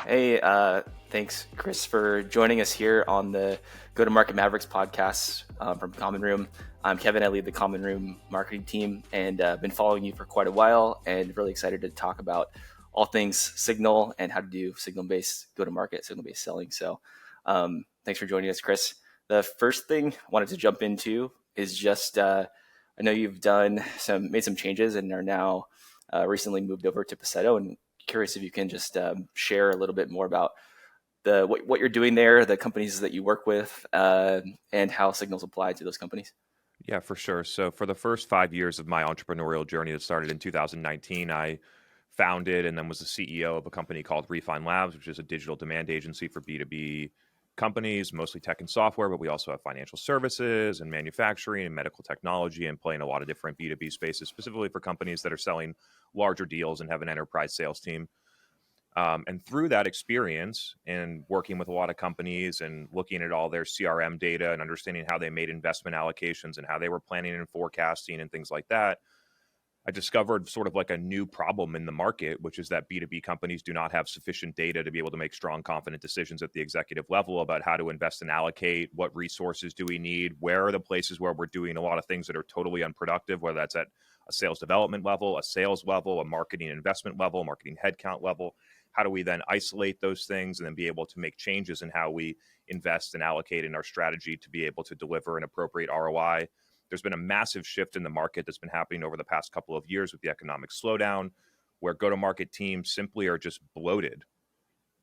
Hey, thanks, Chris, for joining us here on the Go to Market Mavericks podcast from Common Room. I'm Kevin. I lead the Common Room marketing team and been following you for quite a while and really excited to talk about all things Signal and how to do signal-based go-to-market, signal-based selling. So thanks for joining us, Chris. The first thing I wanted to jump into is just I know you've made some changes and are now recently moved over to Passetto, and curious if you can just share a little bit more about what you're doing there, the companies that you work with, and how signals apply to those companies. Yeah, for sure. So for the first 5 years of my entrepreneurial journey that started in 2019, I founded and then was the CEO of a company called Refine Labs, which is a digital demand agency for B2B companies, mostly tech and software, but we also have financial services and manufacturing and medical technology and play in a lot of different B2B spaces, specifically for companies that are selling larger deals and have an enterprise sales team. And through that experience and working with a lot of companies and looking at all their CRM data and understanding how they made investment allocations and how they were planning and forecasting and things like that, I discovered sort of like a new problem in the market, which is that B2B companies do not have sufficient data to be able to make strong, confident decisions at the executive level about how to invest and allocate, what resources do we need, where are the places where we're doing a lot of things that are totally unproductive, whether that's at a sales development level, a sales level, a marketing investment level, marketing headcount level. How do we then isolate those things and then be able to make changes in how we invest and allocate in our strategy to be able to deliver an appropriate ROI? There's been a massive shift in the market that's been happening over the past couple of years with the economic slowdown, where go-to-market teams simply are just bloated.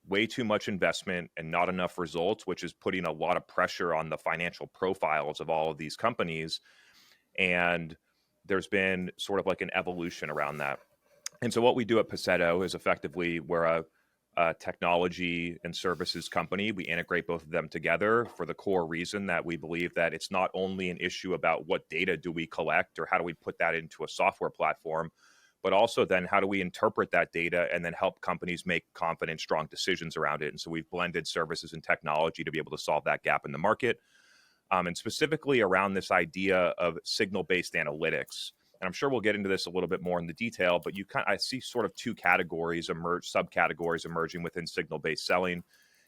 Way too much investment and not enough results, which is putting a lot of pressure on the financial profiles of all of these companies. And there's been sort of like an evolution around that. And so what we do at Passetto is effectively we're a technology and services company. We integrate both of them together for the core reason that we believe that it's not only an issue about what data do we collect or how do we put that into a software platform, but also then how do we interpret that data and then help companies make confident, strong decisions around it. And so we've blended services and technology to be able to solve that gap in the market. And specifically around this idea of signal-based analytics. And I'm sure we'll get into this a little bit more in the detail, but I see sort of two subcategories emerging within signal-based selling.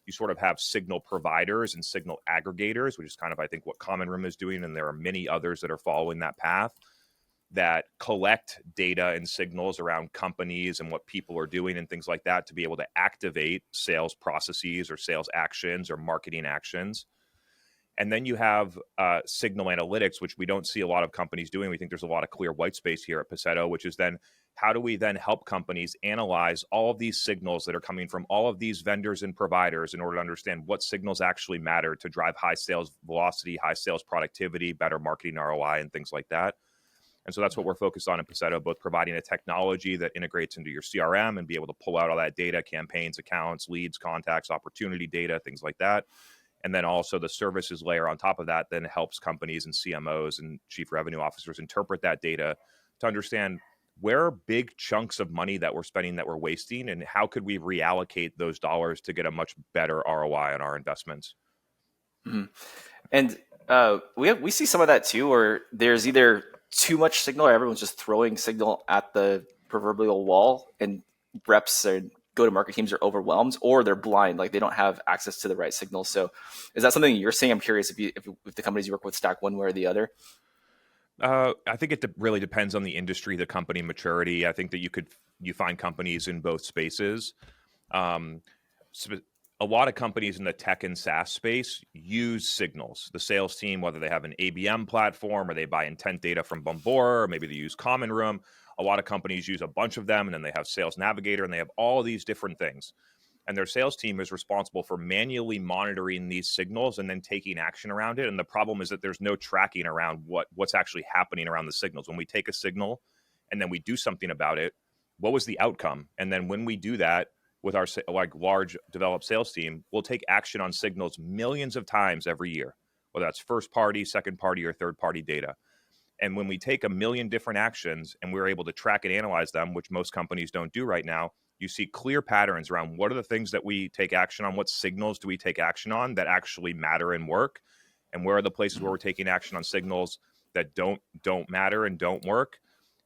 You sort of have signal providers and signal aggregators, which is kind of, I think, what Common Room is doing. And there are many others that are following that path that collect data and signals around companies and what people are doing and things like that to be able to activate sales processes or sales actions or marketing actions. And then you have signal analytics, which we don't see a lot of companies doing. We think there's a lot of clear white space here at Passetto, which is then how do we then help companies analyze all of these signals that are coming from all of these vendors and providers in order to understand what signals actually matter to drive high sales velocity, high sales productivity, better marketing ROI, and things like that. And so that's what we're focused on in Passetto, both providing a technology that integrates into your CRM and be able to pull out all that data, campaigns, accounts, leads, contacts, opportunity data, things like that. And then also the services layer on top of that then helps companies and CMOs and chief revenue officers interpret that data to understand where are big chunks of money that we're spending that we're wasting and how could we reallocate those dollars to get a much better ROI on our investments. Mm-hmm. And we see some of that too, where there's either too much signal or everyone's just throwing signal at the proverbial wall and reps and go-to-market teams are overwhelmed or they're blind, like they don't have access to the right signals. So is that something you're seeing? I'm curious if the companies you work with stack one way or the other. I think it really depends on the industry, the company maturity. I think that you find companies in both spaces. A lot of companies in the tech and SaaS space use signals. The sales team, whether they have an ABM platform or they buy intent data from Bombora, or maybe they use Common Room. A lot of companies use a bunch of them, and then they have Sales Navigator, and they have all of these different things. And their sales team is responsible for manually monitoring these signals and then taking action around it. And the problem is that there's no tracking around what's actually happening around the signals. When we take a signal and then we do something about it, what was the outcome? And then when we do that with our large developed sales team, we'll take action on signals millions of times every year, whether that's first party, second party, or third party data. And when we take a million different actions and we're able to track and analyze them, which most companies don't do right now, you see clear patterns around what are the things that we take action on, what signals do we take action on that actually matter and work, and where are the places where we're taking action on signals that don't matter and don't work.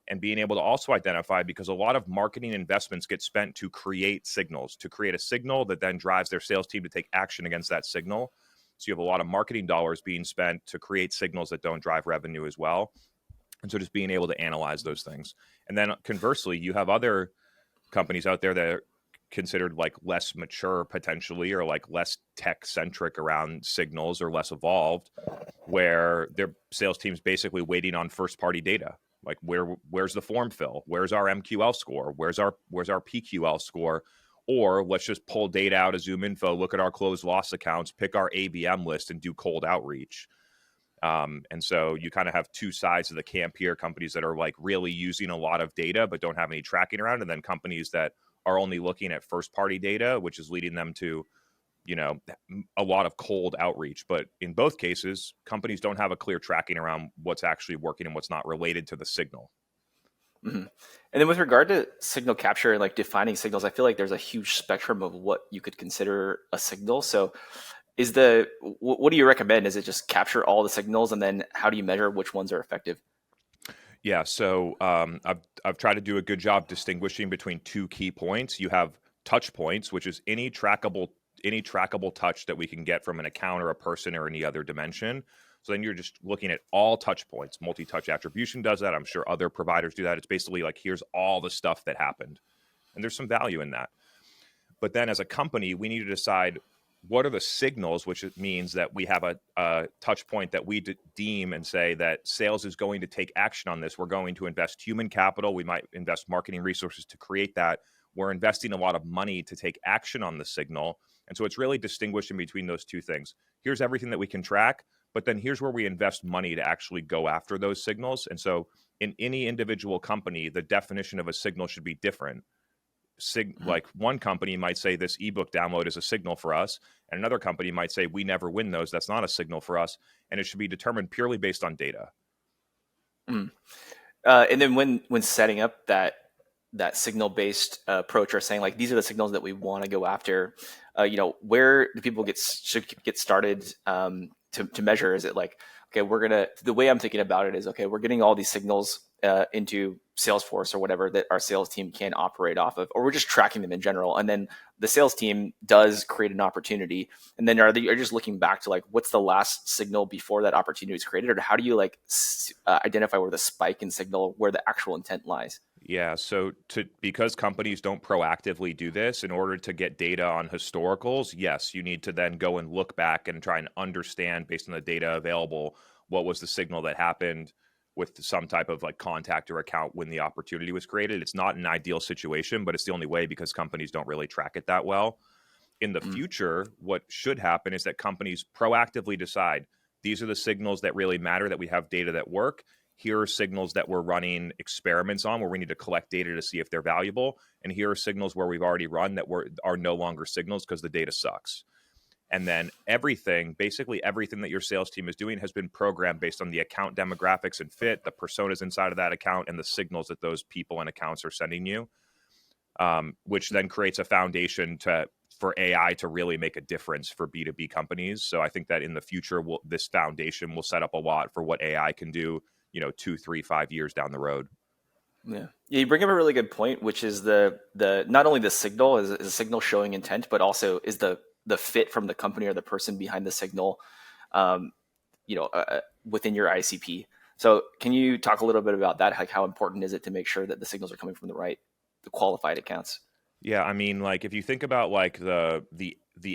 and being able to also identify, because a lot of marketing investments get spent to create signals, to create a signal that then drives their sales team to take action against that signal. So you have a lot of marketing dollars being spent to create signals that don't drive revenue as well. And so just being able to analyze those things. And then conversely, you have other companies out there that are considered like less mature potentially, or like less tech centric around signals, or less evolved, where their sales team's basically waiting on first party data. Like where's the form fill? Where's our MQL score? Where's our PQL score? Or let's just pull data out of Zoom Info, look at our closed loss accounts, pick our ABM list, and do cold outreach. And so you kind of have two sides of the camp here: companies that are like really using a lot of data but don't have any tracking around, and then companies that are only looking at first party data, which is leading them to, a lot of cold outreach. But in both cases, companies don't have a clear tracking around what's actually working and what's not related to the signal. Mm-hmm. And then with regard to signal capture and like defining signals, I feel like there's a huge spectrum of what you could consider a signal. So what do you recommend? Is it just capture all the signals, and then how do you measure which ones are effective? Yeah, so I've tried to do a good job distinguishing between two key points. You have touch points, which is any trackable touch that we can get from an account or a person or any other dimension. So then you're just looking at all touch points. Multi-touch attribution does that. I'm sure other providers do that. It's basically like, here's all the stuff that happened. And there's some value in that. But then as a company, we need to decide what are the signals, which it means that we have a touch point that we deem and say that sales is going to take action on this. We're going to invest human capital. We might invest marketing resources to create that. We're investing a lot of money to take action on the signal. And so it's really distinguishing between those two things. Here's everything that we can track, but then here's where we invest money to actually go after those signals. And so in any individual company, the definition of a signal should be different. Like one company might say this ebook download is a signal for us, and another company might say we never win those. That's not a signal for us, and it should be determined purely based on data. Mm. And then when setting up that signal based approach, or saying like these are the signals that we want to go after, where do people should get started to measure? Is it like, okay, the way I'm thinking about it is, okay, we're getting all these signals into Salesforce or whatever that our sales team can operate off of, or we're just tracking them in general. And then the sales team does create an opportunity. And then are you just looking back to like, what's the last signal before that opportunity is created? Or how do you like identify where the spike in signal, where the actual intent lies? Yeah, so because companies don't proactively do this, in order to get data on historicals, yes, you need to then go and look back and try and understand, based on the data available, what was the signal that happened with some type of like contact or account when the opportunity was created. It's not an ideal situation, but it's the only way, because companies don't really track it that well. In the future, what should happen is that companies proactively decide these are the signals that really matter, that we have data that work. Here are signals that we're running experiments on, where we need to collect data to see if they're valuable. And here are signals where we've already run that are no longer signals because the data sucks. And then basically everything that your sales team is doing has been programmed based on the account demographics and fit, the personas inside of that account, and the signals that those people and accounts are sending you, which then creates a foundation for AI to really make a difference for B2B companies. So I think that in the future, this foundation will set up a lot for what AI can do, 2, 3, 5 years down the road. Yeah, you bring up a really good point, which is the not only the signal is a signal showing intent, but also is the fit from the company or the person behind the signal, within your ICP. So can you talk a little bit about that? Like, how important is it to make sure that the signals are coming from the qualified accounts? Yeah, I mean, like if you think about like the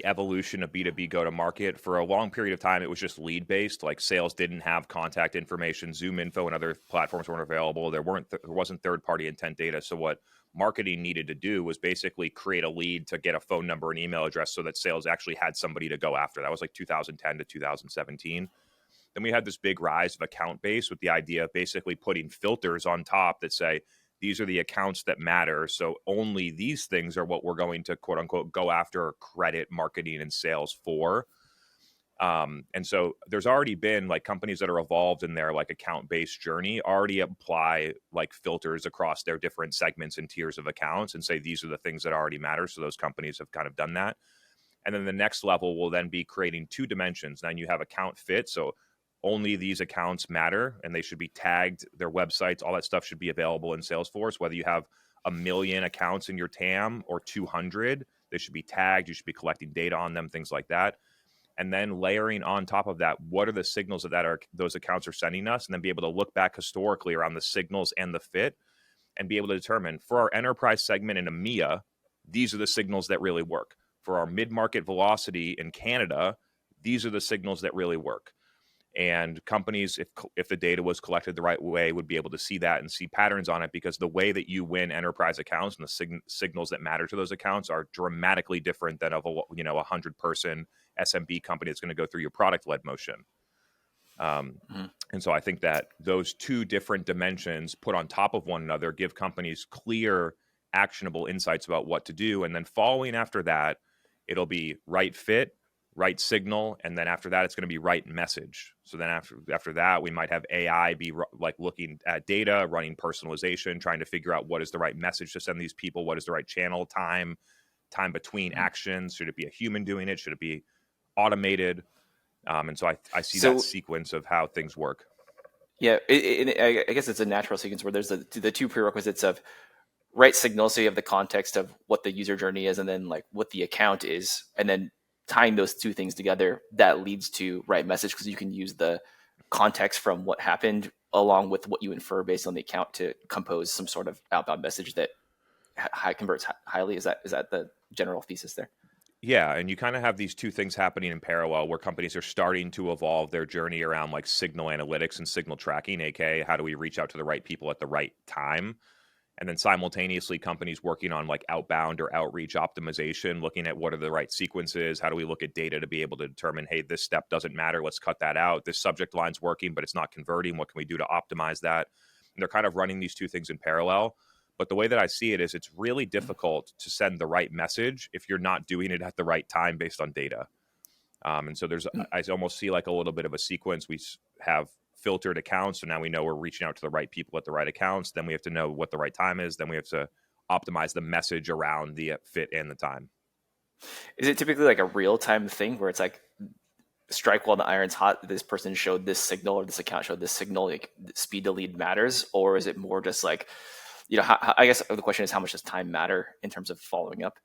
evolution of B2B go to market, for a long period of time, it was just lead based. Like sales didn't have contact information, Zoom Info and other platforms weren't available. There wasn't third party intent data. So what marketing needed to do was basically create a lead to get a phone number and email address so that sales actually had somebody to go after. That was like 2010 to 2017. Then we had this big rise of account base, with the idea of basically putting filters on top that say, these are the accounts that matter. So only these things are what we're going to, quote unquote, go after credit, marketing, and sales for. And so there's already been like companies that are evolved in their like account-based journey already apply like filters across their different segments and tiers of accounts and say, these are the things that already matter. So those companies have kind of done that. And then the next level will then be creating two dimensions. Then you have account fit. So only these accounts matter, and they should be tagged, their websites, all that stuff should be available in Salesforce, whether you have a million accounts in your TAM or 200, they should be tagged. You should be collecting data on them, things like that. And then layering on top of that, what are the signals those accounts are sending us, and then be able to look back historically around the signals and the fit, and be able to determine for our enterprise segment in EMEA, these are the signals that really work. For our mid-market velocity in Canada, these are the signals that really work. And companies, if the data was collected the right way, would be able to see that and see patterns on it, because the way that you win enterprise accounts and the signals that matter to those accounts are dramatically different than of a 100-person SMB company that's going to go through your product-led motion. Mhm. And so I think that those two different dimensions put on top of one another give companies clear, actionable insights about what to do. And then following after that, it'll be right fit, right signal, and then after that, it's going to be right message. So then after that, we might have AI be like looking at data, running personalization, trying to figure out what is the right message to send these people, what is the right channel, time between Mhm. actions. Should it be a human doing it? Should it be automated? And so I see that So sequence of how things work. yeah, I guess it's a natural sequence where there's the two prerequisites of right signal, so you have the context of what the user journey is, and then like what the account is, and then tying those two things together that leads to right message, because you can use the context from what happened along with what you infer based on the account to compose some sort of outbound message that converts highly. Is that the general thesis there? Yeah, and you kind of have these two things happening in parallel, where companies are starting to evolve their journey around like signal analytics and signal tracking, aka how do we reach out to the right people at the right time? And then simultaneously, companies working on like outbound or outreach optimization, looking at what are the right sequences, how do we look at data to be able to determine, hey, this step doesn't matter, let's cut that out. This subject line's working, but it's not converting. What can we do to optimize that? And they're kind of running these two things in parallel. But the way that I see it is it's really difficult to send the right message if you're not doing it at the right time based on data. And so I almost see like a little bit of a sequence. We have filtered accounts, so now we know we're reaching out to the right people at the right accounts. Then we have to know what the right time is. Then we have to optimize the message around the fit and the time. Is it typically like a real time thing where it's like strike while the iron's hot? This person showed this signal, or this account showed this signal. Like speed to lead matters, or is it more just like, I guess the question is, how much does time matter in terms of following up?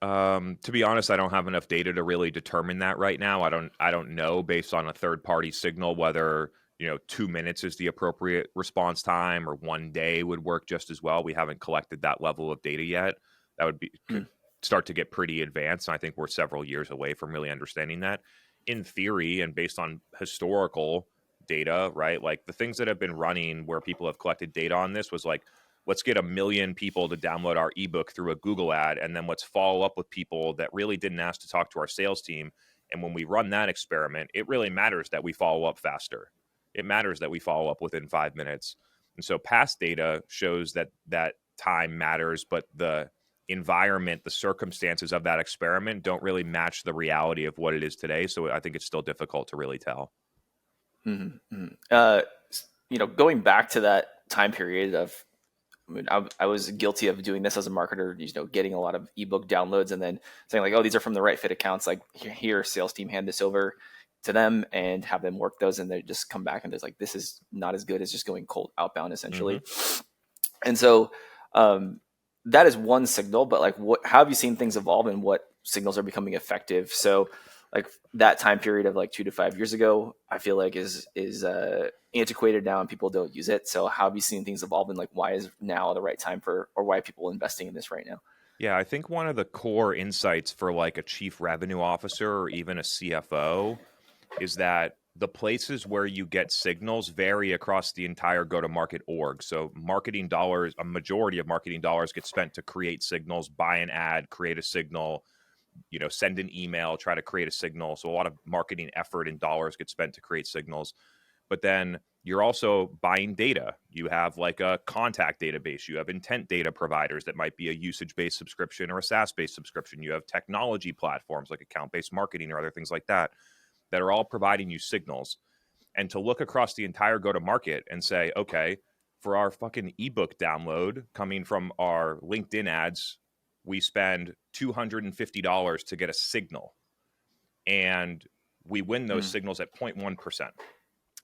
To be honest, I don't have enough data to really determine that right now. I don't know based on a third party signal whether 2 minutes is the appropriate response time or 1 day would work just as well. We haven't collected that level of data yet. That could Mm. start to get pretty advanced. And I think we're several years away from really understanding that. In theory, and based on historical data, right? Like the things that have been running where people have collected data on this was like, let's get 1 million people to download our ebook through a Google ad, and then let's follow up with people that really didn't ask to talk to our sales team. And when we run that experiment, it really matters that we follow up faster. It matters that we follow up within 5 minutes. And so past data shows that time matters, but the environment, the circumstances of that experiment don't really match the reality of what it is today. So I think it's still difficult to really tell. Mhm, mhm. Going back to that time period of, I mean, I was guilty of doing this as a marketer, getting a lot of ebook downloads and then saying like, oh, these are from the right fit accounts. Like here, sales team, hand this over to them and have them work those. And they just come back and there's like, this is not as good as just going cold outbound Mm-hmm. essentially. And so um, that is one signal, but like, how have you seen things evolve and what signals are becoming effective? So like that time period of like 2 to 5 years ago, I feel like is antiquated now and people don't use it. So how have you seen things evolve, and like why is now the right time for, or why are people investing in this right now? Yeah, I think one of the core insights for like a chief revenue officer or even a CFO is that the places where you get signals vary across the entire go to market org. So, marketing dollars, a majority of marketing dollars get spent to create signals, buy an ad, create a signal, send an email, try to create a signal. So, a lot of marketing effort and dollars get spent to create signals. But then you're also buying data. You have like a contact database. You have intent data providers that might be a usage based subscription or a SaaS based subscription. You have technology platforms like account based marketing or other things like that are all providing you signals. And to look across the entire go to market and say, okay, for our fucking ebook download coming from our LinkedIn ads, we spend $250 to get a signal. And we win those Mm. signals at 0.1%.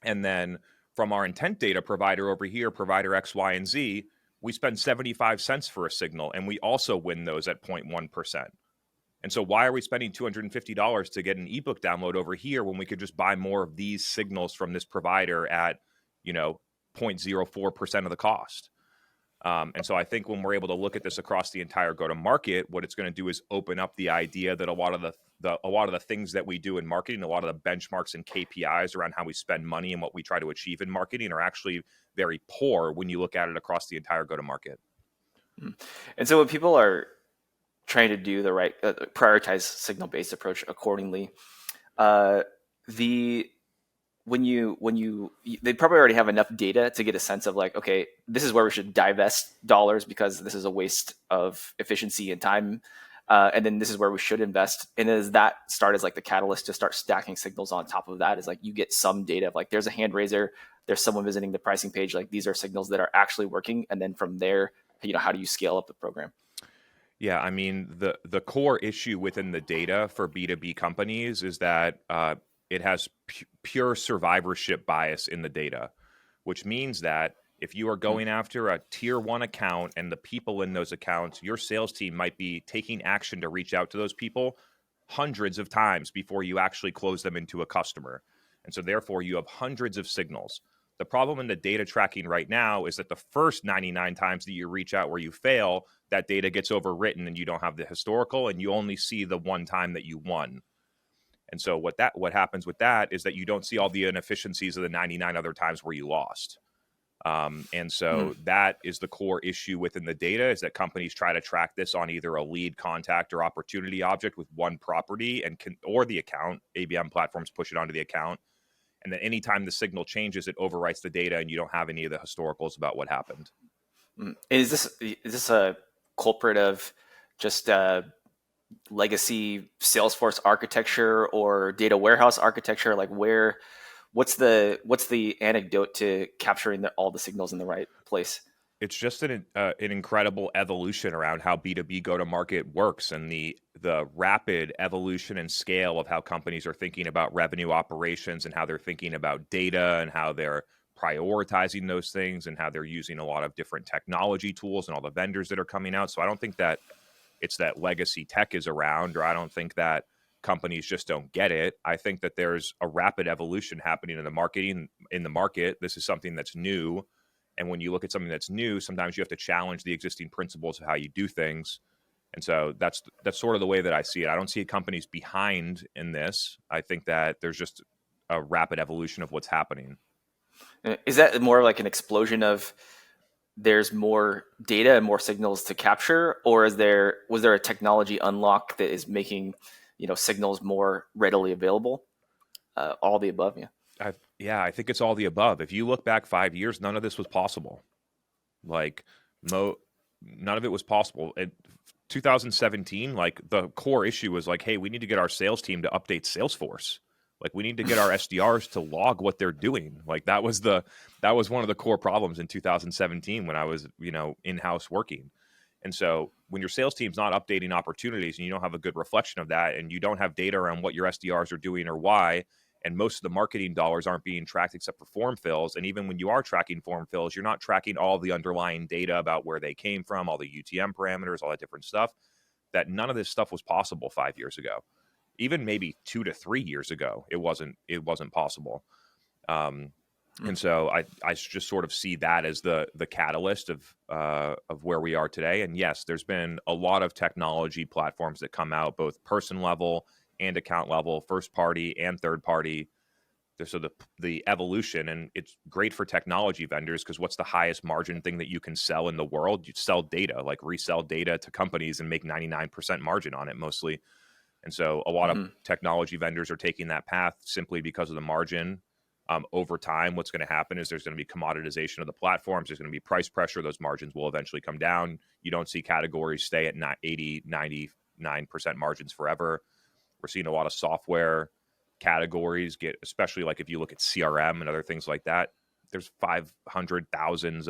And then from our intent data provider over here, provider X, Y, and Z, we spend 75 cents for a signal, and we also win those at 0.1%. And so why are we spending $250 to get an ebook download over here when we could just buy more of these signals from this provider at, 0.04% of the cost? And so I think when we're able to look at this across the entire go-to-market, what it's going to do is open up the idea that a lot of the things that we do in marketing, a lot of the benchmarks and KPIs around how we spend money and what we try to achieve in marketing are actually very poor when you look at it across the entire go-to-market. And so when people are trying to do the right, prioritize signal-based approach accordingly, the they probably already have enough data to get a sense of like, okay, this is where we should divest dollars because this is a waste of efficiency and time, and then this is where we should invest. And does that start as like the catalyst to start stacking signals on top of that? Is like you get some data of like there's a hand raiser, there's someone visiting the pricing page, like these are signals that are actually working, and then from there, how do you scale up the program? Yeah, I mean, the core issue within the data for B2B companies is that it has pure survivorship bias in the data, which means that if you are going after a tier one account and the people in those accounts, your sales team might be taking action to reach out to those people hundreds of times before you actually close them into a customer. And so therefore you have hundreds of signals. The problem in the data tracking right now is that the first 99 times that you reach out where you fail, that data gets overwritten and you don't have the historical and you only see the one time that you won. And so what happens with that is that you don't see all the inefficiencies of the 99 other times where you lost. And so that is the core issue within the data, is that companies try to track this on either a lead, contact, or opportunity object with one property or the account. ABM platforms push it onto the account. And then anytime the signal changes, it overwrites the data and you don't have any of the historicals about what happened. Is this a culprit of just legacy Salesforce architecture or data warehouse architecture? Like what's the anecdote to capturing all the signals in the right place? It's just an incredible evolution around how B2B go-to-market works, and the rapid evolution and scale of how companies are thinking about revenue operations and how they're thinking about data and how they're prioritizing those things and how they're using a lot of different technology tools and all the vendors that are coming out. So I don't think that it's that legacy tech is around, or I don't think that companies just don't get it. I think that there's a rapid evolution happening in the market. This is something that's new. And when you look at something that's new, sometimes you have to challenge the existing principles of how you do things. And so that's sort of the way that I see it. I don't see companies behind in this. I think that there's just a rapid evolution of what's happening. Is that more like an explosion of there's more data and more signals to capture, or was there a technology unlock that is making signals more readily available? All the above, yeah. I think it's all the above. If you look back 5 years, none of this was possible. Like none of it was possible. In 2017, like the core issue was like, hey, we need to get our sales team to update Salesforce. Like we need to get our SDRs to log what they're doing. Like that was one of the core problems in 2017 when I was, in-house working. And so when your sales team's not updating opportunities and you don't have a good reflection of that and you don't have data around what your SDRs are doing or why, and most of the marketing dollars aren't being tracked except for form fills. And even when you are tracking form fills, you're not tracking all the underlying data about where they came from, all the UTM parameters, all that different stuff. That none of this stuff was possible 5 years ago. Even maybe 2 to 3 years ago, it wasn't possible. And so I just sort of see that as the catalyst of where we are today. And yes, there's been a lot of technology platforms that come out, both person level and account level, first party and third party. So the evolution, and it's great for technology vendors because what's the highest margin thing that you can sell in the world? You sell data, like resell data to companies and make 99% margin on it mostly. And so a lot of technology vendors are taking that path simply because of the margin. Over time, what's going to happen is there's going to be commoditization of the platforms. There's going to be price pressure. Those margins will eventually come down. You don't see categories stay at 80, 99% margins forever. We're seeing a lot of software categories get, especially like if you look at CRM and other things like that, there's 500,000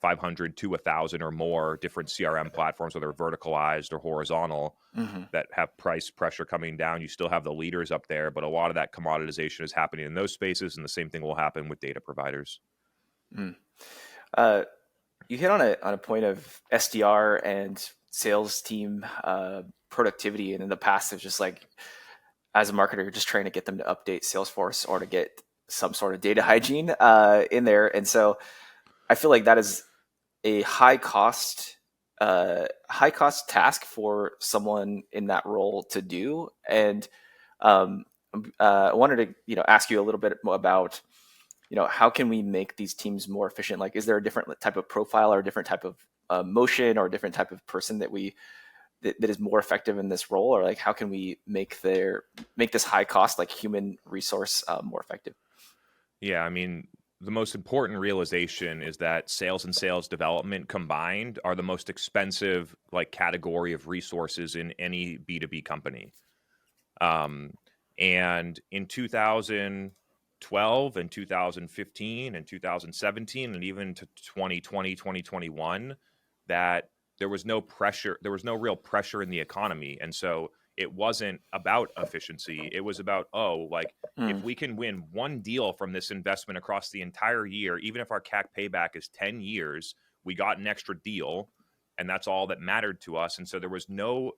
500 to 1,000 or more different CRM platforms, whether verticalized or horizontal, Hmm. that have price pressure coming down. You still have the leaders up there, but a lot of that commoditization is happening in those spaces, and the same thing will happen with data providers. Mm. Uh, you hit on a point of SDR and sales team productivity, and in the past, it's just like as a marketer, you're just trying to get them to update Salesforce or to get some sort of data hygiene in there, and so I feel like that is a high cost task for someone in that role to do. And um, I wanted to ask you a little bit more about how can we make these teams more efficient? Like, is there a different type of profile or a different type of motion or a different type of person that is more effective in this role, or like how can we make this high cost like human resource more effective? Yeah, I mean, the most important realization is that sales and sales development combined are the most expensive like category of resources in any B2B company. Um, and in 2012 and 2015 and 2017 and even to 2020, 2021, that there was no real pressure in the economy. And so it wasn't about efficiency. It was about, oh, like if Mm, we can win one deal from this investment across the entire year, even if our CAC payback is 10 years, we got an extra deal, and that's all that mattered to us. And so there was no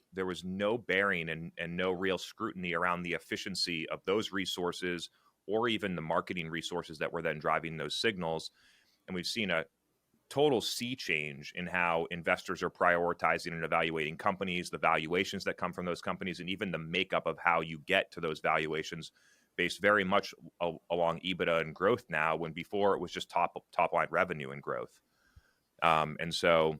bearing and no real scrutiny around the efficiency of those resources or even the marketing resources that were then driving those signals. And we've seen a total sea change in how investors are prioritizing and evaluating companies, the valuations that come from those companies, and even the makeup of how you get to those valuations based very much along EBITDA and growth now, when before it was just top line revenue and growth. And so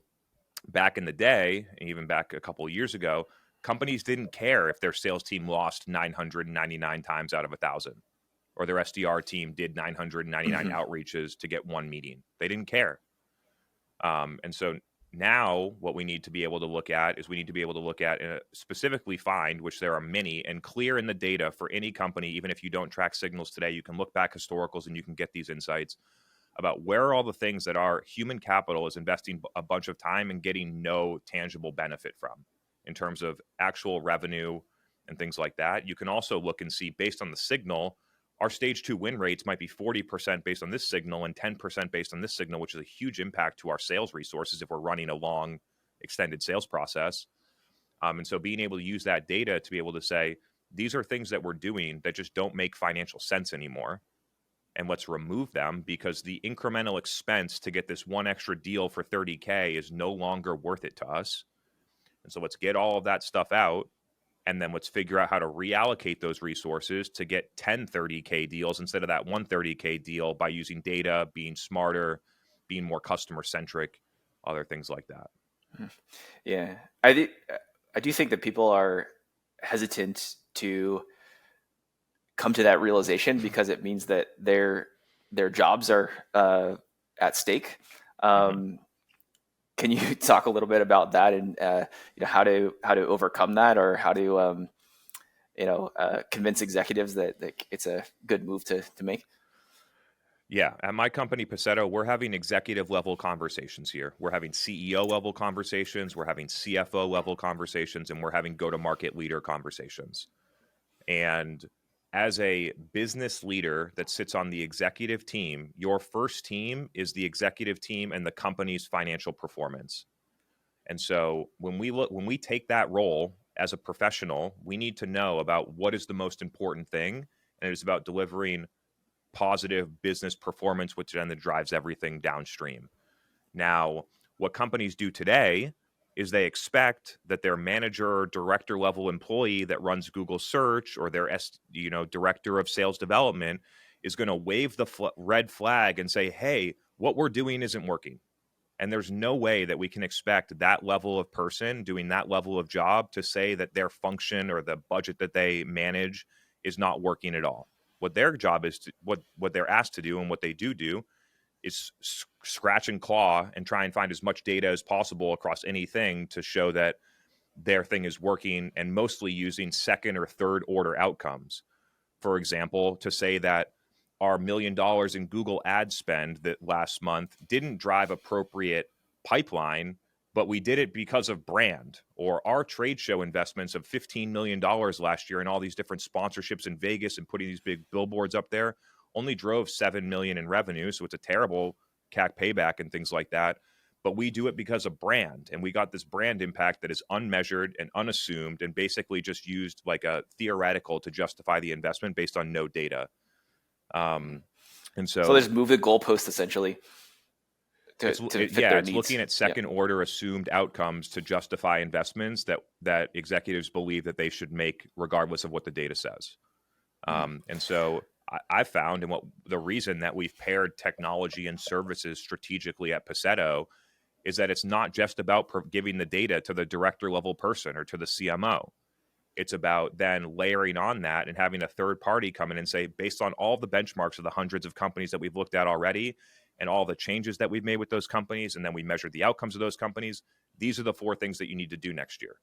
back in the day, and even back a couple of years ago, companies didn't care if their sales team lost 999 times out of 1,000, or their SDR team did 999 mhm. outreaches to get one meeting. They didn't care. And so now what we need to be able to look at is we need to be able to look at specifically find, which there are many, and clear in the data for any company. Even if you don't track signals today, you can look back historicals and you can get these insights about where are all the things that our human capital is investing a bunch of time and getting no tangible benefit from in terms of actual revenue and things like that. You can also look and see, based on the signal, our stage two win rates might be 40% based on this signal and 10% based on this signal, which is a huge impact to our sales resources if we're running a long extended sales process. And so being able to use that data to be able to say, these are things that we're doing that just don't make financial sense anymore, and let's remove them because the incremental expense to get this one extra deal for 30K is no longer worth it to us. And so let's get all of that stuff out, and then let's figure out how to reallocate those resources to get 10 30K deals instead of that one 30K deal by using data, being smarter, being more customer centric, other things like that. Yeah, I do think that people are hesitant to come to that realization because it means that their jobs are at stake. Mm-hmm. Um, can you talk a little bit about that and how to overcome that, or how to convince executives that it's a good move to make? Yeah, at my company, Passetto, we're having executive level conversations here. We're having CEO level conversations, we're having CFO level conversations, and we're having go to market leader conversations. And as a business leader that sits on the executive team, your first team is the executive team and the company's financial performance. And so when we take that role as a professional, we need to know about what is the most important thing, and it is about delivering positive business performance, which then drives everything downstream. Now, what companies do today is they expect that their manager or director level employee that runs Google search, or their director of sales development, is going to wave the red flag and say, "Hey, what we're doing isn't working." And there's no way that we can expect that level of person doing that level of job to say that their function or the budget that they manage is not working at all. What their job is to, what they're asked to do, and what they do is scratch and claw and try and find as much data as possible across anything to show that their thing is working, and mostly using second or third order outcomes. For example, to say that our $1 million in Google ad spend that last month didn't drive appropriate pipeline, but we did it because of brand. Or our trade show investments of $15 million last year and all these different sponsorships in Vegas and putting these big billboards up there only drove 7 million in revenue. So it's a terrible CAC payback and things like that. But we do it because of brand. And we got this brand impact that is unmeasured and unassumed and basically just used like a theoretical to justify the investment based on no data. And So they just move the goalpost essentially to fit their it's needs. Looking at second order assumed outcomes to justify investments that executives believe that they should make regardless of what the data says. And so I found, and what the reason that we've paired technology and services strategically at Passetto is that it's not just about giving the data to the director level person or to the CMO. It's about then layering on that and having a third party come in and say, based on all the benchmarks of the hundreds of companies that we've looked at already and all the changes that we've made with those companies, and then we measured the outcomes of those companies, these are the 4 things that you need to do next year.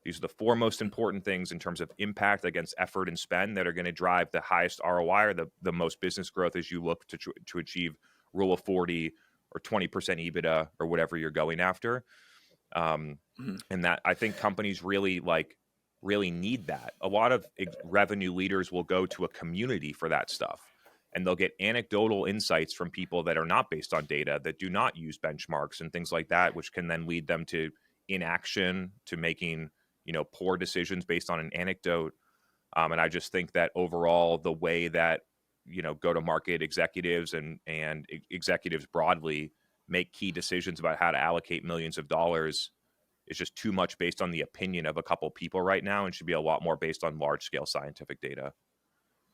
These are the 4 most important things in terms of impact against effort and spend that are going to drive the highest ROI or the most business growth as you look to achieve rule of 40 or 20% EBITDA or whatever you're going after. And that, I think companies really need that. A lot of revenue leaders will go to a community for that stuff, and they'll get anecdotal insights from people that are not based on data, that do not use benchmarks and things like that, which can then lead them to inaction, to making poor decisions based on an anecdote. And I just think that overall, the way that go-to-market executives and executives broadly make key decisions about how to allocate millions of dollars is just too much based on the opinion of a couple people right now, and should be a lot more based on large-scale scientific data.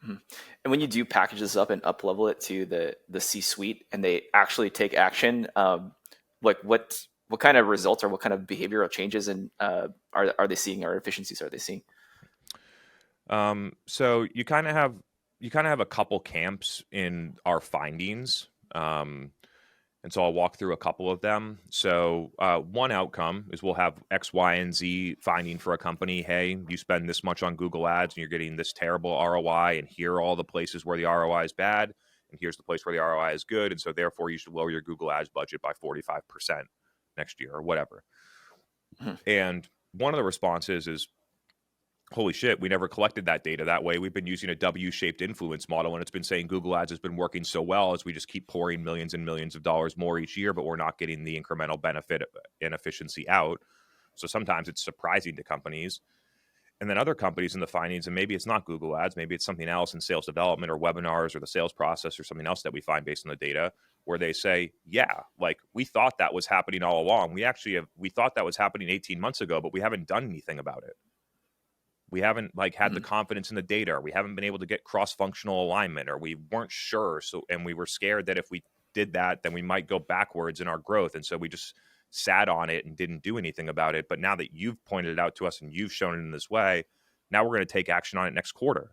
And when you do package this up and up level it to the C-suite, and they actually take action, what kind of results or what kind of behavioral changes and are they seeing, or efficiencies are they seeing? So you kind of have a couple camps in our findings. And so I'll walk through a couple of them. So one outcome is we'll have X, Y, and Z finding for a company. Hey, you spend this much on Google Ads and you're getting this terrible ROI, and here are all the places where the ROI is bad, and here's the place where the ROI is good, and so therefore you should lower your Google Ads budget by 45% next year or whatever. And one of the responses is, holy shit, we never collected that data that way. We've been using a W-shaped influence model, and it's been saying Google Ads has been working so well as we just keep pouring millions and millions of dollars more each year, but we're not getting the incremental benefit and efficiency out. So sometimes it's surprising to companies. And then other companies in the findings, and maybe it's not Google Ads, maybe it's something else in sales development or webinars or the sales process or something else that we find based on the data, where they say, yeah, like we thought that was happening all along. We thought that was happening 18 months ago, but we haven't done anything about it. We haven't had the confidence in the data, or we haven't been able to get cross-functional alignment, or we weren't sure. And we were scared that if we did that, then we might go backwards in our growth. And so we just sat on it and didn't do anything about it. But now that you've pointed it out to us and you've shown it in this way, now we're going to take action on it next quarter.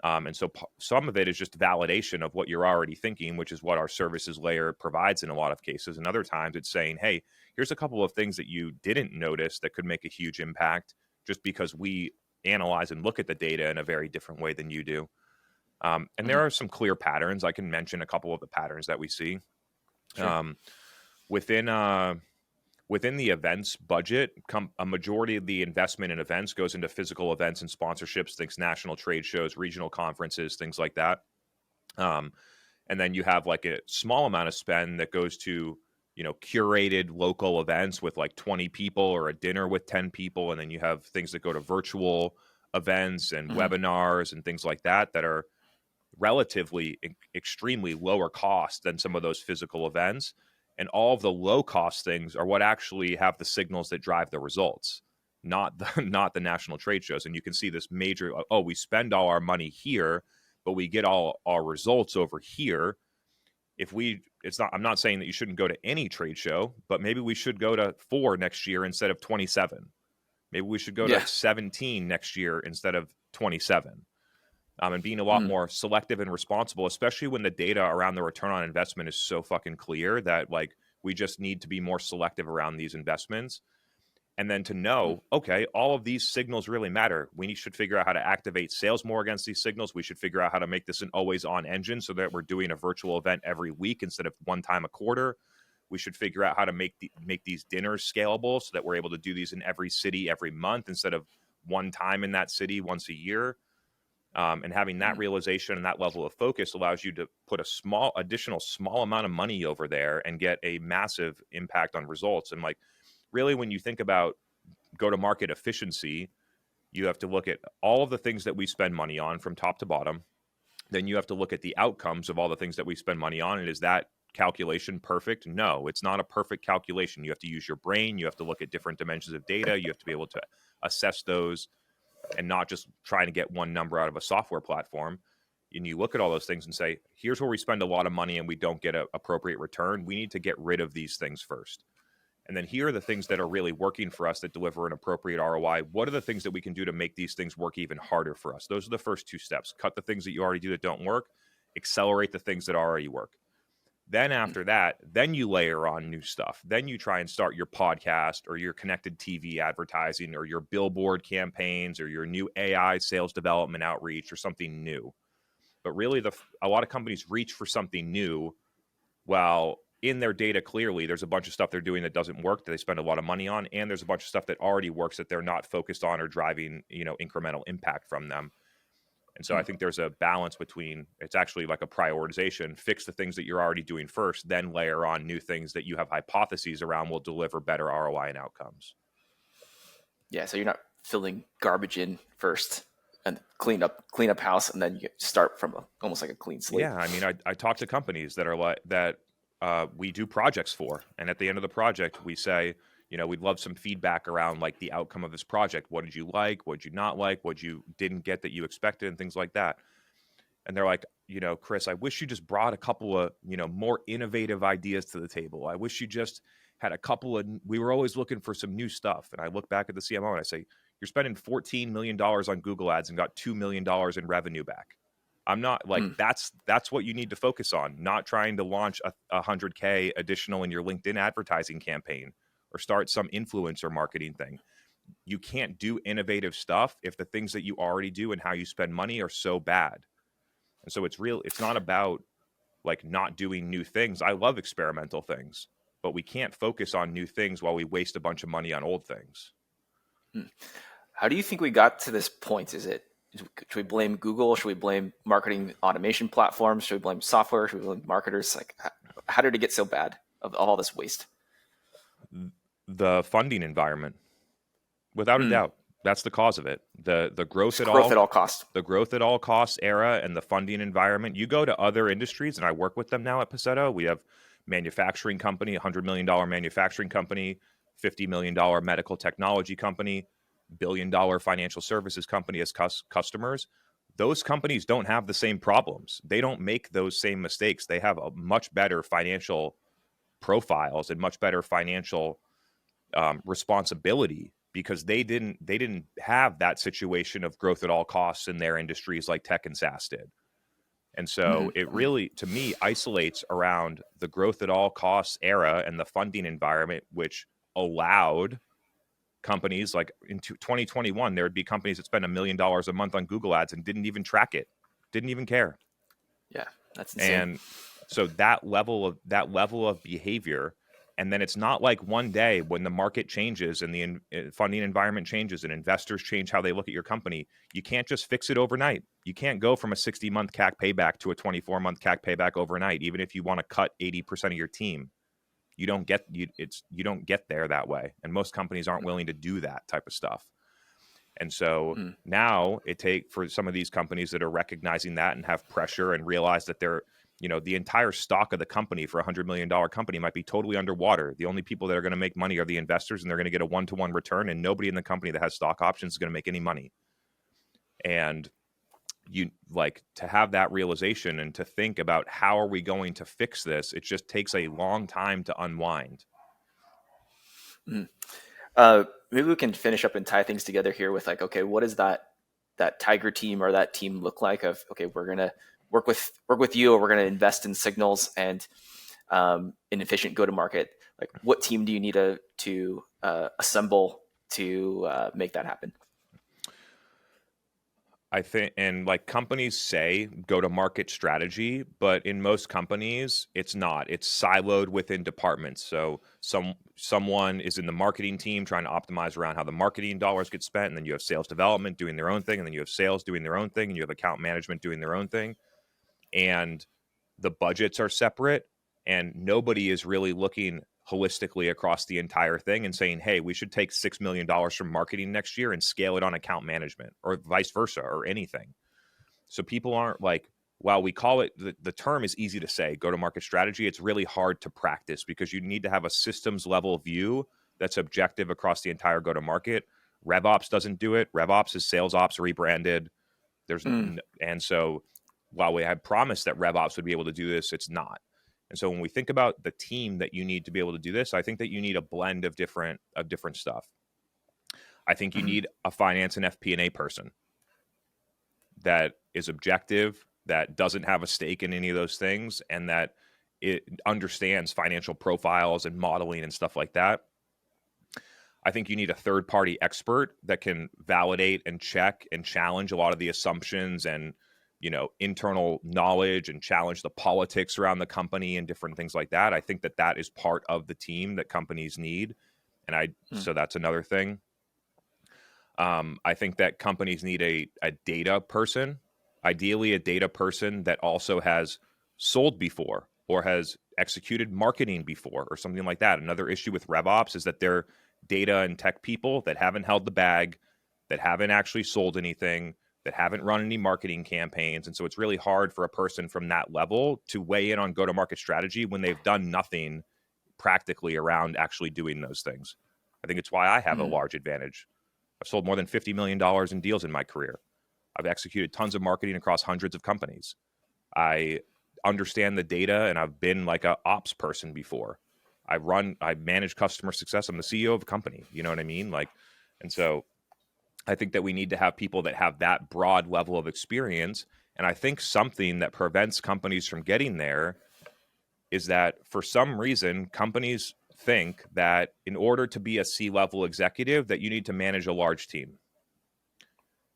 And so some of it is just validation of what you're already thinking, which is what our services layer provides in a lot of cases. And other times it's saying, hey, here's a couple of things that you didn't notice that could make a huge impact just because we analyze and look at the data in a very different way than you do. And there are some clear patterns. I can mention a couple of the patterns that we see. Sure. Within the events budget, a majority of the investment in events goes into physical events and sponsorships, things national trade shows, regional conferences, things like that. And then you have like a small amount of spend that goes to curated local events with like 20 people or a dinner with 10 people. And then you have things that go to virtual events and webinars and things like that are relatively extremely lower cost than some of those physical events. And all of the low cost things are what actually have the signals that drive the results, not the national trade shows. And you can see this major, we spend all our money here, but we get all our results over here. I'm not saying that you shouldn't go to any trade show, but maybe we should go to 4 next year instead of 27. Maybe we should go to 17 next year instead of 27. And being a lot more selective and responsible, especially when the data around the return on investment is so fucking clear that like we just need to be more selective around these investments. And then to know, okay, all of these signals really matter. Should figure out how to activate sales more against these signals. We should figure out how to make this an always on engine so that we're doing a virtual event every week instead of one time a quarter. We should figure out how to make these dinners scalable so that we're able to do these in every city every month instead of one time in that city once a year. And having that realization and that level of focus allows you to put a additional small amount of money over there and get a massive impact on results. And like, really, when you think about go-to-market efficiency, you have to look at all of the things that we spend money on from top to bottom. Then you have to look at the outcomes of all the things that we spend money on. And is that calculation perfect? No, it's not a perfect calculation. You have to use your brain. You have to look at different dimensions of data. You have to be able to assess those and not just trying to get one number out of a software platform. And you look at all those things and say, here's where we spend a lot of money and we don't get an appropriate return. We need to get rid of these things first. And then here are the things that are really working for us that deliver an appropriate ROI. What are the things that we can do to make these things work even harder for us? Those are the first two steps. Cut the things that you already do that don't work, accelerate the things that already work. Then after that, then you layer on new stuff. Then you try and start your podcast or your connected TV advertising or your billboard campaigns or your new AI sales development outreach or something new. But really, a lot of companies reach for something new while in their data, clearly, there's a bunch of stuff they're doing that doesn't work that they spend a lot of money on. And there's a bunch of stuff that already works that they're not focused on or driving, incremental impact from them. And so I think there's a balance between, it's actually like a prioritization, fix the things that you're already doing first, then layer on new things that you have hypotheses around will deliver better ROI and outcomes. Yeah, so you're not filling garbage in first and clean up house, and then you start from almost like a clean slate. Yeah, I mean, I talk to companies that are like that we do projects for, and at the end of the project, we say, we'd love some feedback around like the outcome of this project. What did you like? What did you not like? What you didn't get that you expected, and things like that. And they're like, Chris, I wish you just brought a couple of, more innovative ideas to the table. I wish you just had a couple of, we were always looking for some new stuff. And I look back at the CMO and I say, you're spending $14 million on Google ads and got $2 million in revenue back. I'm not like, that's what you need to focus on, not trying to launch a 100K additional in your LinkedIn advertising campaign or start some influencer marketing thing. You can't do innovative stuff if the things that you already do and how you spend money are so bad. And so it's not about like not doing new things. I love experimental things, but we can't focus on new things while we waste a bunch of money on old things. How do you think we got to this point? Should we blame Google? Should we blame marketing automation platforms? Should we blame software? Should we blame marketers? Like, how did it get so bad of all this waste? The funding environment, without a doubt. That's the cause of it. The growth at all costs. The growth at all costs era and the funding environment. You go to other industries, and I work with them now at Passetto. We have manufacturing company, $100 million manufacturing company, $50 million medical technology company, $1 billion financial services company as customers. Those companies don't have the same problems. They don't make those same mistakes. They have a much better financial profiles and much better financial responsibility, because they didn't have that situation of growth at all costs in their industries like tech and SaaS did. And so it really, to me, isolates around the growth at all costs era and the funding environment, which allowed companies like in 2021, there would be companies that spend $1 million a month on Google ads and didn't even track it, didn't even care. Yeah, that's insane. And so that level of behavior. And then it's not like one day when the market changes and the funding environment changes and investors change how they look at your company, you can't just fix it overnight. You can't go from a 60-month CAC payback to a 24-month CAC payback overnight, even if you want to cut 80% of your team. You don't get there that way. And most companies aren't willing to do that type of stuff. And so now for some of these companies that are recognizing that and have pressure and realize that they're, the entire stock of the company for $100 million company might be totally underwater. The only people that are going to make money are the investors, and they're going to get a one-to-one return, and nobody in the company that has stock options is going to make any money. And you like to have that realization and to think about how are we going to fix this? It just takes a long time to unwind. Maybe we can finish up and tie things together here with like, okay, what does that Tiger team or that team look like? Of, okay, we're going to work with you, or we're going to invest in signals and an efficient go-to-market. Like, what team do you need to assemble to make that happen? I think, and like companies say go to market strategy, but in most companies, it's not. It's siloed within departments. So someone is in the marketing team trying to optimize around how the marketing dollars get spent, and then you have sales development doing their own thing, and then you have sales doing their own thing, and you have account management doing their own thing. And the budgets are separate, and nobody is really looking holistically across the entire thing and saying, hey, we should take $6 million from marketing next year and scale it on account management, or vice versa, or anything. So people aren't like, while we call it, the term is easy to say, go to market strategy, it's really hard to practice because you need to have a systems level view that's objective across the entire go to market. RevOps doesn't do it. RevOps is sales ops rebranded. Mm. And so while we had promised that RevOps would be able to do this, it's not. And so when we think about the team that you need to be able to do this, I think that you need a blend of different stuff. I think you Mm. need a finance and FP&A person that is objective, that doesn't have a stake in any of those things, and that it understands financial profiles and modeling and stuff like that. I think you need a third-party expert that can validate and check and challenge a lot of the assumptions and, internal knowledge, and challenge the politics around the company and different things like that. I think that that is part of the team that companies need. Mm. So that's another thing. I think that companies need a data person, ideally a data person that also has sold before or has executed marketing before or something like that. Another issue with RevOps is that they're data and tech people that haven't held the bag, that haven't actually sold anything, that haven't run any marketing campaigns. And so it's really hard for a person from that level to weigh in on go-to-market strategy when they've done nothing practically around actually doing those things. I think it's why I have a Mm. large advantage. I've sold more than $50 million in deals in my career. I've executed tons of marketing across hundreds of companies. I understand the data, and I've been like a ops person before. I manage customer success. I'm the CEO of a company. You know what I mean? And so I think that we need to have people that have that broad level of experience. And I think something that prevents companies from getting there is that for some reason, companies think that in order to be a C-level executive, that you need to manage a large team.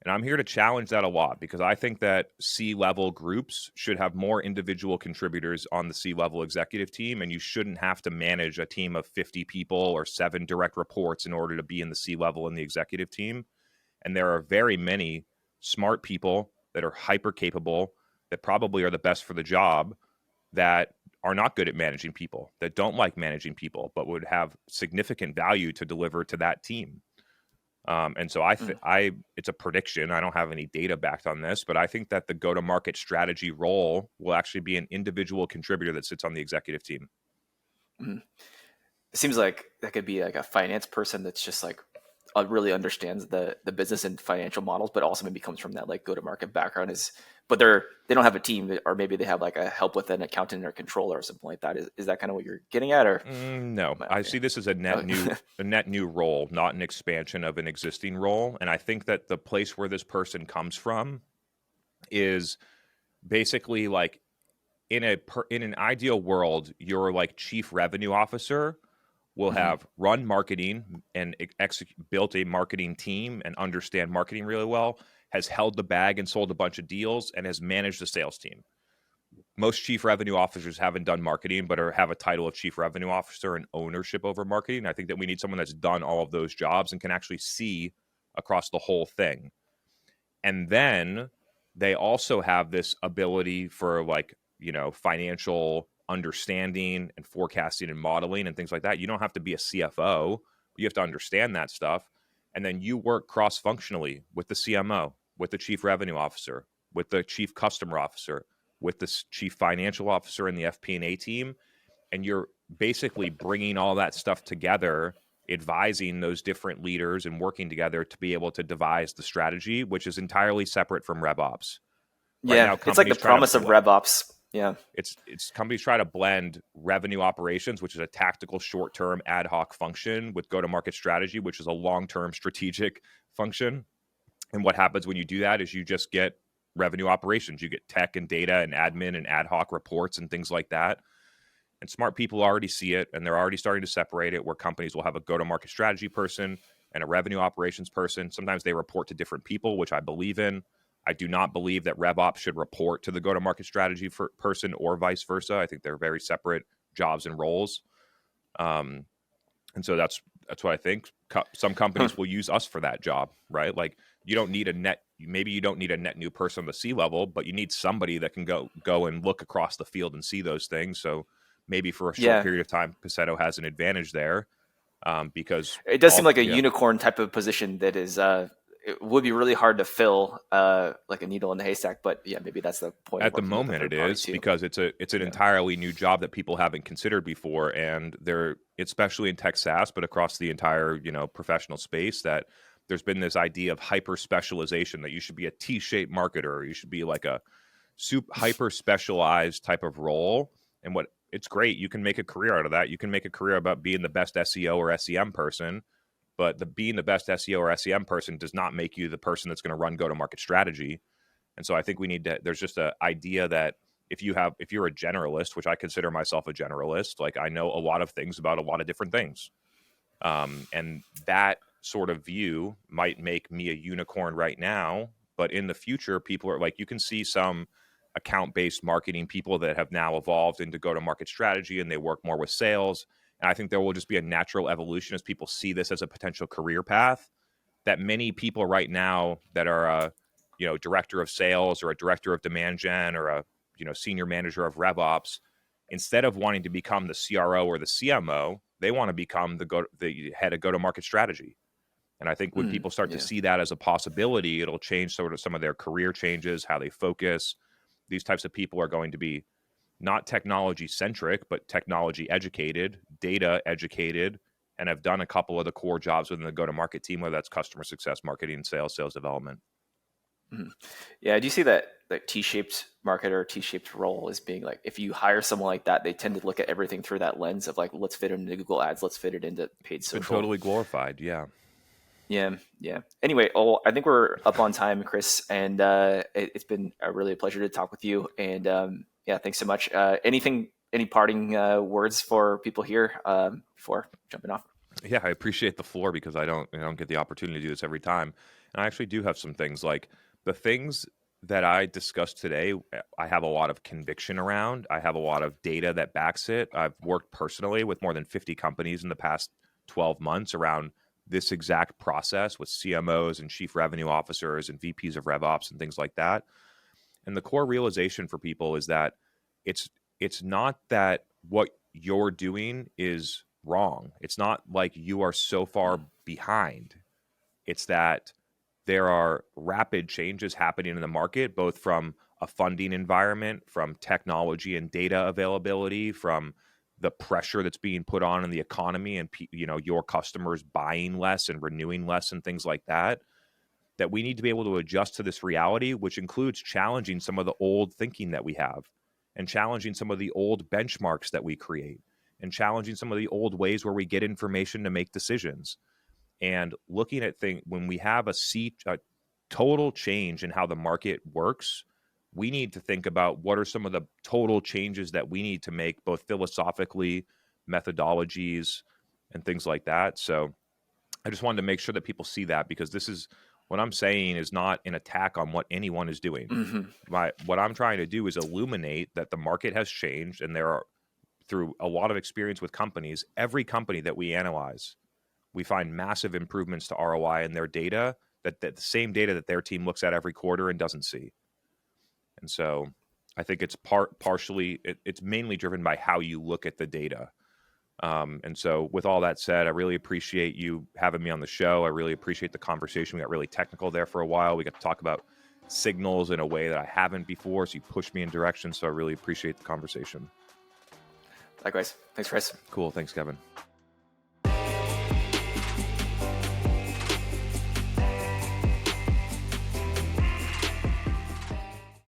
And I'm here to challenge that a lot because I think that C-level groups should have more individual contributors on the C-level executive team, and you shouldn't have to manage a team of 50 people or 7 direct reports in order to be in the C-level in the executive team. And there are very many smart people that are hyper capable, that probably are the best for the job, that are not good at managing people, that don't like managing people, but would have significant value to deliver to that team. And so Mm. it's a prediction. I don't have any data backed on this, but I think that the go-to-market strategy role will actually be an individual contributor that sits on the executive team. Mm. It seems like that could be like a finance person that's just like really understands the business and financial models, but also maybe comes from that like go to market background. But they don't have a team, or maybe they have like a help with an accountant or controller or something like that. Is that kind of what you're getting at, or No, am I I off here? see this as a Okay. net new role, not an expansion of an existing role. And I think that the place where this person comes from is basically like in an ideal world, your like chief revenue officer will Mhm. have run marketing and built a marketing team and understand marketing really well, has held the bag and sold a bunch of deals, and has managed a sales team. Most chief revenue officers haven't done marketing, but have a title of chief revenue officer and ownership over marketing. I think that we need someone that's done all of those jobs and can actually see across the whole thing. And then they also have this ability for like, financial understanding and forecasting and modeling and things like that. You don't have to be a CFO, but you have to understand that stuff. And then you work cross functionally with the CMO, with the chief revenue officer, with the chief customer officer, with the chief financial officer and the FP&A team. And you're basically bringing all that stuff together, advising those different leaders and working together to be able to devise the strategy, which is entirely separate from RevOps. Right Yeah, now, it's like the companies try to promise of RevOps. Yeah. it's companies try to blend revenue operations, which is a tactical short-term ad hoc function, with go-to-market strategy, which is a long-term strategic function. And what happens when you do that is you just get revenue operations. You get tech and data and admin and ad hoc reports and things like that. And smart people already see it, and they're already starting to separate it, where companies will have a go-to-market strategy person and a revenue operations person. Sometimes they report to different people, which I believe in. I do not believe that RevOps should report to the go-to-market strategy person or vice versa. I think they're very separate jobs and roles. And so that's what I think. Some companies will use us for that job, right? Like you don't need maybe you don't need a net new person on the C level, but you need somebody that can go and look across the field and see those things. So maybe for a short Yeah, period of time, Passetto has an advantage there, because it does seem like a unicorn type of position that is it would be really hard to fill, like a needle in the haystack. But yeah, maybe that's the point of at the working with a moment it third party is, too. because it's an entirely new job that people haven't considered before, and they're, especially in tech SaaS, but across the entire professional space, that there's been this idea of hyper specialization, that you should be a T-shaped marketer, you should be like a hyper specialized type of role. And what it's great, you can make a career out of that. You can make a career about being the best SEO or SEM person, but being the best SEO or SEM person does not make you the person that's going to run go-to-market strategy. And so I think we need to, there's just an idea that if you're a generalist, which I consider myself a generalist, like I know a lot of things about a lot of different things. And that sort of view might make me a unicorn right now, but in the future, people are like, you can see some account-based marketing people that have now evolved into go-to-market strategy, and they work more with sales. And I think there will just be a natural evolution as people see this as a potential career path, that many people right now that are a director of sales or a director of demand gen or a senior manager of RevOps, instead of wanting to become the CRO or the CMO, they want to become the head of go-to-market strategy. And I think when people start to see that as a possibility, it'll change sort of some of their career changes, how they focus. These types of people are going to be not technology centric, but technology educated, data educated, and have done a couple of the core jobs within the go-to-market team, whether that's customer success, marketing, sales development. Yeah, I do see that T-shaped marketer, T-shaped role is being like, if you hire someone like that, they tend to look at everything through that lens of like, let's fit it into Google Ads, let's fit it into paid social. Been totally glorified, yeah. Yeah. Anyway, I think we're up on time, Chris, and it's been really a pleasure to talk with you. And yeah, thanks so much. Any parting words for people here before jumping off? Yeah, I appreciate the floor, because I don't get the opportunity to do this every time. And I actually do have some things, like the things that I discussed today, I have a lot of conviction around. I have a lot of data that backs it. I've worked personally with more than 50 companies in the past 12 months around this exact process with CMOs and chief revenue officers and VPs of RevOps and things like that. And the core realization for people is that it's not that what you're doing is wrong. It's not like you are so far behind. It's that there are rapid changes happening in the market, both from a funding environment, from technology and data availability, from the pressure that's being put on in the economy, and your customers buying less and renewing less and things like that. That we need to be able to adjust to this reality, which includes challenging some of the old thinking that we have, and challenging some of the old benchmarks that we create, and challenging some of the old ways where we get information to make decisions. And looking at things, when we have a total change in how the market works, we need to think about what are some of the total changes that we need to make, both philosophically, methodologies, and things like that. So I just wanted to make sure that people see that, because this is what I'm saying is not an attack on what anyone is doing. What I'm trying to do is illuminate that the market has changed, and there are, through a lot of experience with companies, every company that we analyze, we find massive improvements to ROI in their data, that the same data that their team looks at every quarter and doesn't see. And so I think it's partially, it's mainly driven by how you look at the data. And so with all that said, I really appreciate you having me on the show. I really appreciate the conversation. We got really technical there for a while. We got to talk about signals in a way that I haven't before. So you pushed me in direction. So I really appreciate the conversation. Likewise. Thanks, Chris. Cool. Thanks, Kevin.